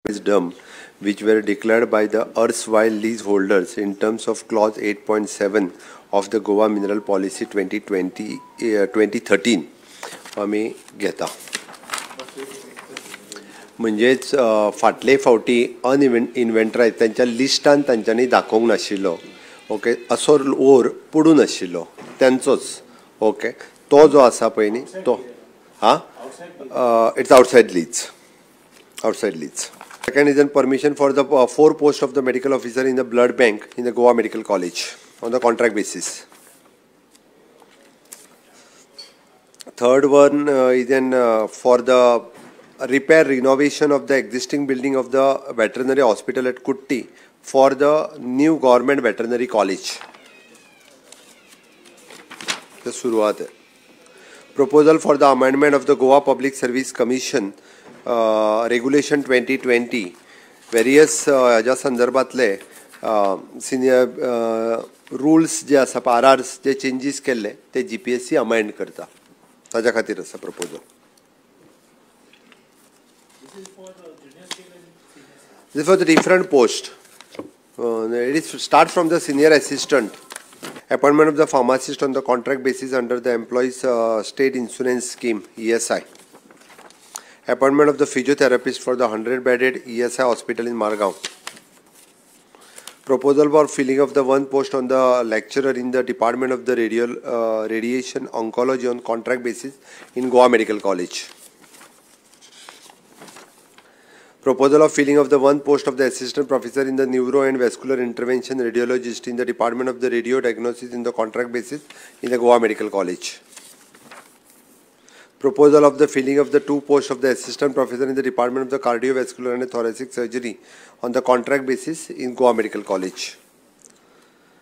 wisdom which were declared by the erstwhile leaseholders in terms of clause 8.7 of the Goa Mineral Policy 2013 आमी घेता. म्हणजेच फाटले फावटी इन्व्हेंटरायज त्यांच्या लिस्टान तांच्यांनी दाखोवंक नाशिल्लो. ओके, असो ओर पडून आशिल्लो त्यांचोच. ओके, तो जो आसा पळय न्ही तो it's outside lease. Second is permission for the 4 posts of the medical officer in the blood bank in the Goa Medical College on the contract basis. Third one is for the repair renovation of the existing building of the veterinary hospital at Kutti for the new government veterinary college. The शुरुआत है. Proposal for the amendment of the Goa Public Service Commission Regulation 2020 various ह्या संदर्भातले senior rules जे आसा आरआर्स जे changes केल्ले ते GPSC amend करता. ताज्या खातीर आसा proposal. This is for the different post. It is start from the senior assistant, appointment of the pharmacist on the contract basis under the employees state insurance scheme ESI, appointment of the physiotherapist for the 100-bedded ESI hospital in Margao, proposal for filling of the one post on the lecturer in the department of the radiation oncology on contract basis in Goa Medical College, proposal of filling of the one post of the assistant professor in the neuro and vascular intervention radiologist in the department of the radio diagnosis in the contract basis in the Goa Medical College, proposal of the filling of the 2 posts of the assistant professor in the department of the cardiovascular and thoracic surgery on the contract basis in Goa Medical College.